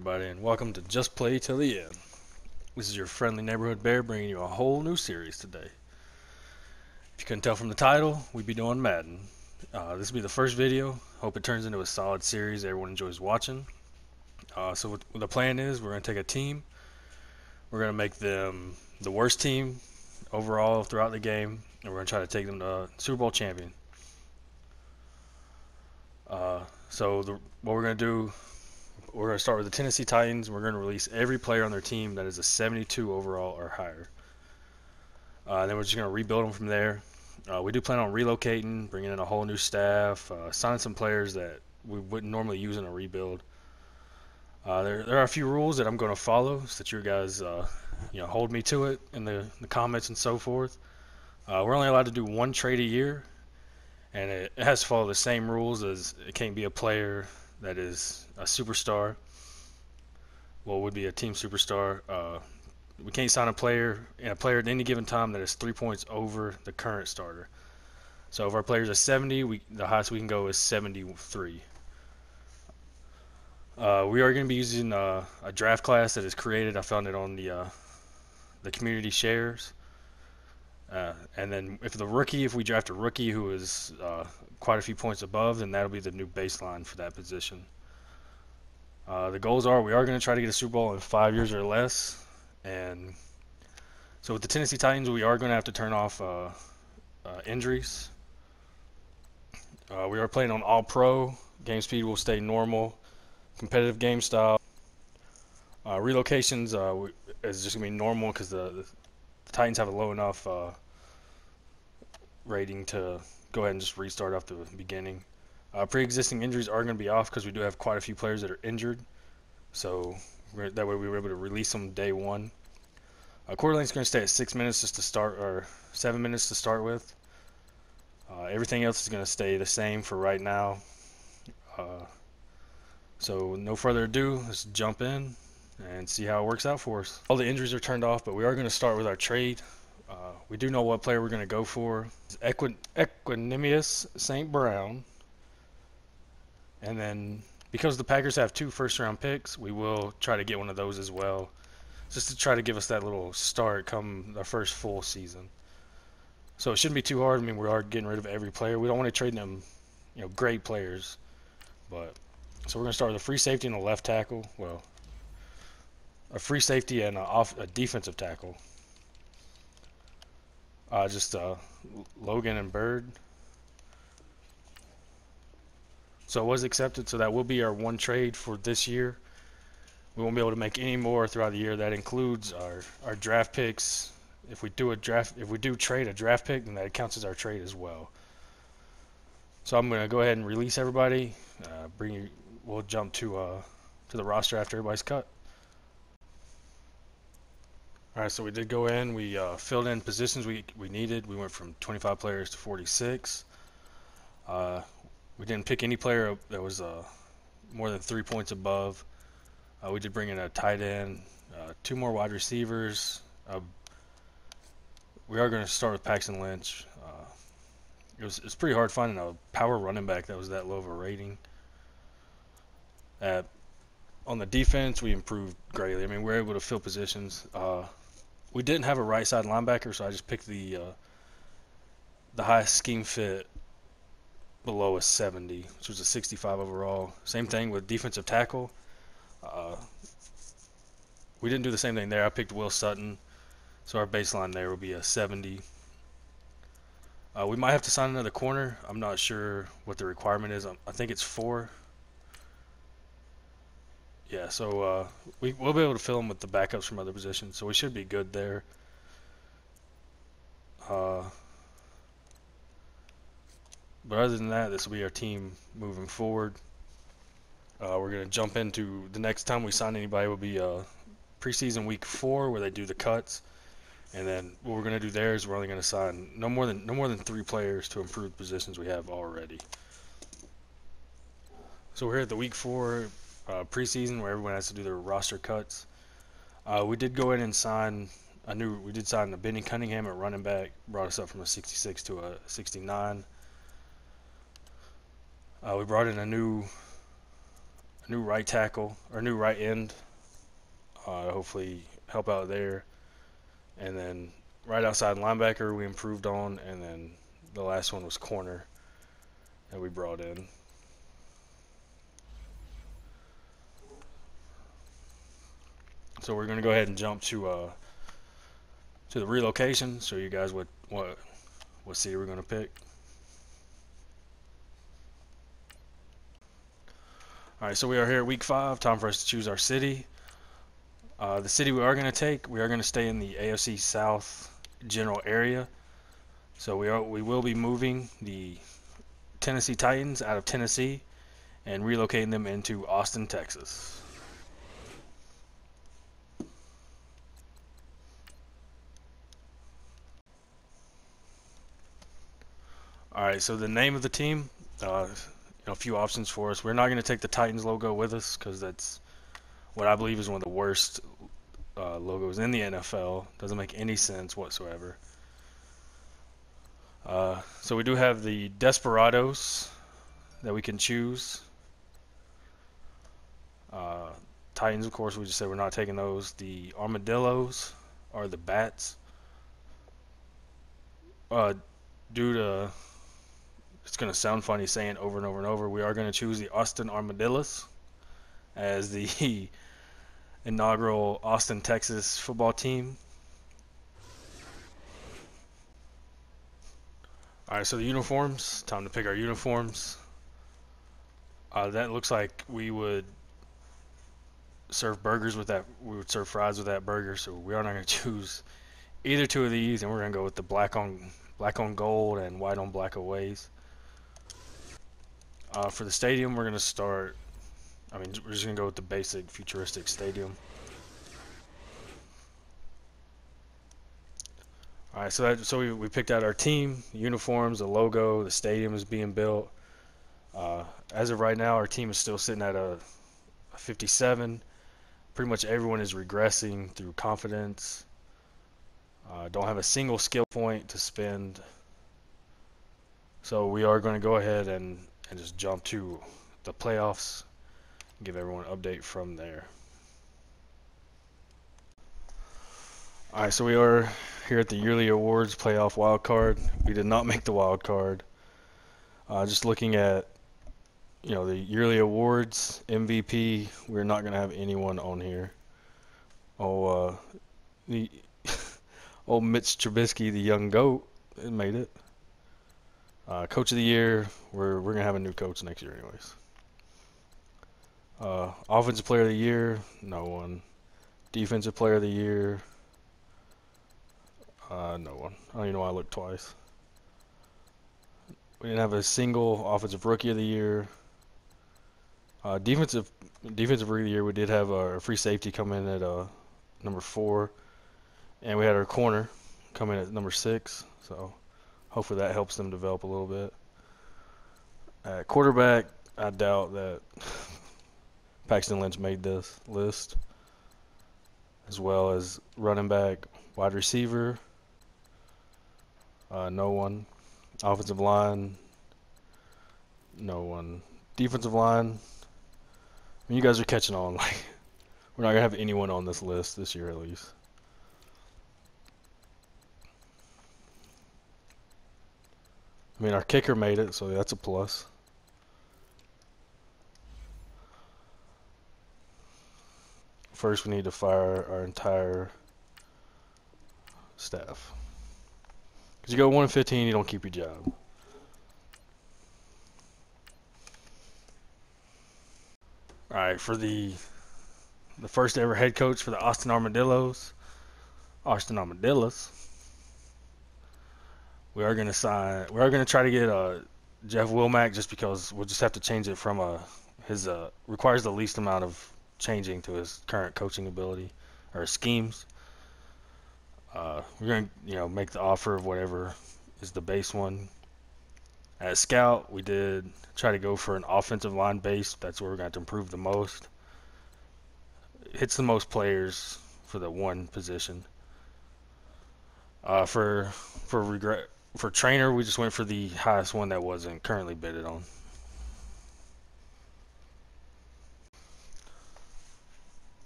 everybody, and welcome to Just Play Till the End. This is your friendly neighborhood bear bringing you a whole new series today. If you couldn't tell from the title, we'd be doing Madden. This will be the first video. Hope it turns into a solid series everyone enjoys watching. So what the plan is, we're going to take a team. We're going to make them the worst team overall throughout the game, and we're going to try to take them to Super Bowl champion. What we're going to do, we're going to start with the Tennessee Titans. We're going to release every player on their team that is a 72 overall or higher. Then we're just going to rebuild them from there. We do plan on relocating, bringing in a whole new staff, signing some players that we wouldn't normally use in a rebuild. There are a few rules that I'm going to follow so that you guys hold me to it in the comments and so forth. We're only allowed to do one trade a year, and it has to follow the same rules as it can't be a player that is a superstar. Well, would be a team superstar. We can't sign a player at any given time that is 3 points over the current starter. So if our players are 70, the highest we can go is 73. We are going to be using a draft class that is created. I found it on the community shares. And then if we draft a rookie who is quite a few points above, then that'll be the new baseline for that position. The goals are we are going to try to get a Super Bowl in 5 years or less. And so with the Tennessee Titans, we are going to have to turn off injuries. We are playing on all pro. Game speed will stay normal. Competitive game style. Relocations is just going to be normal because the Titans have a low enough rating to go ahead and just restart off the beginning. Pre-existing injuries are going to be off because we do have quite a few players that are injured. So that way we were able to release them day one. Quarter length is going to stay at 6 minutes just to start, or 7 minutes to start with. Everything else is going to stay the same for right now. So no further ado, let's jump in and see how it works out for us. All the injuries are turned off, but we are going to start with our trade. We do know what player we're going to go for. It's Equanimous St. Brown. And then because the Packers have 2 first-round picks, we will try to get one of those as well, just to try to give us that little start come the first full season. So it shouldn't be too hard. I mean, we are getting rid of every player. We don't want to trade them, great players. But so we're going to start with a free safety and a left tackle. Well, a free safety and a defensive tackle. Logan and Bird. So it was accepted, so that will be our one trade for this year. We won't be able to make any more throughout the year. That includes our draft picks. If we do trade a draft pick, then that counts as our trade as well. So I'm going to go ahead and release everybody. We'll jump to the roster after everybody's cut. All right, so we did go in. We filled in positions we needed. We went from 25 players to 46. We didn't pick any player that was more than 3 points above. We did bring in a tight end, 2 more wide receivers. We are going to start with Paxton Lynch. It's pretty hard finding a power running back that was that low of a rating. On the defense, we improved greatly. I mean, we're able to fill positions. We didn't have a right side linebacker, so I just picked the highest scheme fit below a 70, which was a 65 overall. Same thing with defensive tackle. We didn't do the same thing there. I picked Will Sutton, so our baseline there will be a 70. We might have to sign another corner. I'm not sure what the requirement is. I think it's 4. Yeah, so we'll be able to fill them with the backups from other positions, so we should be good there. But other than that, this will be our team moving forward. We're going to jump into the next time we sign anybody will be preseason week 4, where they do the cuts. And then what we're going to do there is we're only going to sign no more than 3 players to improve the positions we have already. So we're here at the week 4 preseason, where everyone has to do their roster cuts. We did go in and sign a Benny Cunningham at running back, brought us up from a 66 to a 69. We brought in a new new right tackle or new right end. Hopefully help out there. And then right outside linebacker we improved on, and then the last one was corner that we brought in. So we're gonna go ahead and jump to the relocation. Show you guys what city we're gonna pick. All right, so we are here at week 5. Time for us to choose our city. The city we are going to take, we are going to stay in the AFC South general area. So we will be moving the Tennessee Titans out of Tennessee and relocating them into Austin, Texas. All right, so the name of the team, a few options for us. We're not going to take the Titans logo with us because that's what I believe is one of the worst logos in the NFL. Doesn't make any sense whatsoever. So we do have the Desperados that we can choose. Titans, of course, we just said we're not taking those. The Armadillos are the Bats. Due to, it's going to sound funny saying over and over and over, we are going to choose the Austin Armadillos as the inaugural Austin, Texas football team. All right, so the uniforms, time to pick our uniforms. That looks like we would serve burgers with that. We would serve fries with that burger, so we are not going to choose either two of these, and we're going to go with the black on gold and white on black aways. For the stadium, we're going to start. We're just going to go with the basic futuristic stadium. All right, so we picked out our team, uniforms, the logo, the stadium is being built. As of right now, our team is still sitting at a 57. Pretty much everyone is regressing through confidence. Don't have a single skill point to spend. So we are going to go ahead and just jump to the playoffs and give everyone an update from there. All right, so we are here at the yearly awards playoff wild card. We did not make the wild card. Just looking at the yearly awards, MVP, we're not going to have anyone on here. The old Mitch Trubisky, the young GOAT, made it. Coach of the year, we're going to have a new coach next year anyways. Offensive player of the year, no one. Defensive player of the year, no one. I don't even know why I looked twice. We didn't have a single offensive rookie of the year. Defensive rookie of the year, we did have our free safety come in at number 4, and we had our corner come in at number 6. So hopefully that helps them develop a little bit. At quarterback, I doubt that Paxton Lynch made this list, as well as running back, wide receiver, no one. Offensive line, no one. Defensive line, you guys are catching on. Like, we're not gonna have anyone on this list this year at least. Our kicker made it, so that's a plus. First, we need to fire our entire staff. Because you go 1-15, you don't keep your job. All right, for the first ever head coach for the Austin Armadillos, we are going to try to get Jeff Wilmack, just because we'll just have to change it from his requires the least amount of changing to his current coaching ability or schemes. We're going to make the offer of whatever is the base one. As scout, we did try to go for an offensive line base. That's where we're going to improve the most. It hits the most players for the one position. For trainer, we just went for the highest one that wasn't currently bidded on.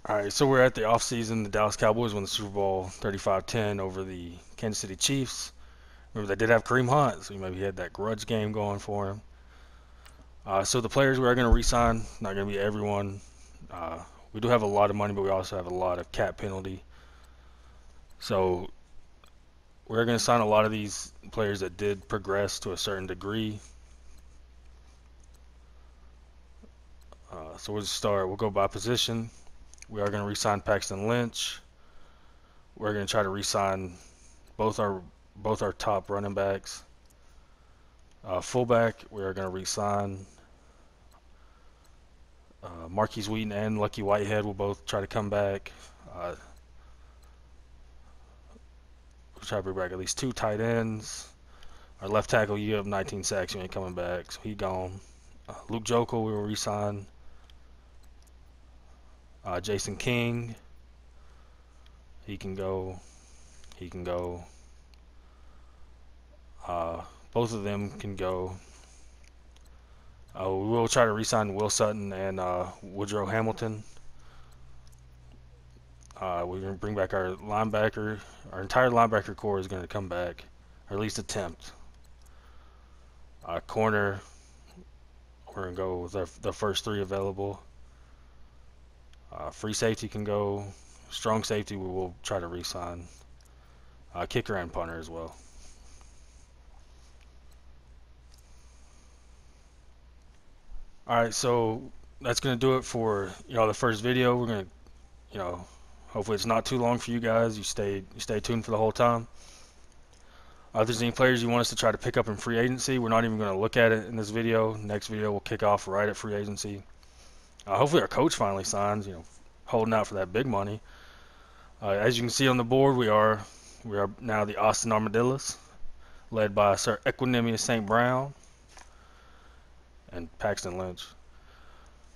All right, so we're at the offseason. The Dallas Cowboys won the Super Bowl 35-10 over the Kansas City Chiefs. Remember, they did have Kareem Hunt, so maybe he had that grudge game going for him. So the players we are going to re-sign, not going to be everyone. We do have a lot of money, but we also have a lot of cap penalty. So we're going to sign a lot of these players that did progress to a certain degree. So we'll start. We'll go by position. We are going to re-sign Paxton Lynch. We're going to try to re-sign both our top running backs. Fullback, we are going to re-sign Marquise Wheaton and Lucky Whitehead will both try to come back. We'll try to bring back at least 2 tight ends. Our left tackle, you have 19 sacks, you ain't coming back, so he gone. Luke Jokel, we will re-sign. Jason King, he can go. He can go. Both of them can go. We will try to re-sign Will Sutton and Woodrow Hamilton. We're going to bring back our linebacker. Our entire linebacker core is going to come back, or at least attempt. Corner, we're going to go with the first 3 available. Free safety can go. Strong safety, we will try to re-sign. Kicker and punter as well. Alright, so that's going to do it for the first video. We're going to, hopefully it's not too long for you guys. You stay tuned for the whole time. If there's any players you want us to try to pick up in free agency, we're not even going to look at it in this video. Next video will kick off right at free agency. Hopefully our coach finally signs, holding out for that big money. As you can see on the board, we are now the Austin Armadillos, led by Sir Equanimous St. Brown and Paxton Lynch.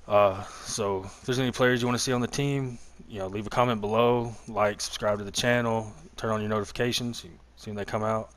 So if there's any players you want to see on the team, leave a comment below, like, subscribe to the channel, turn on your notifications, you see when they come out.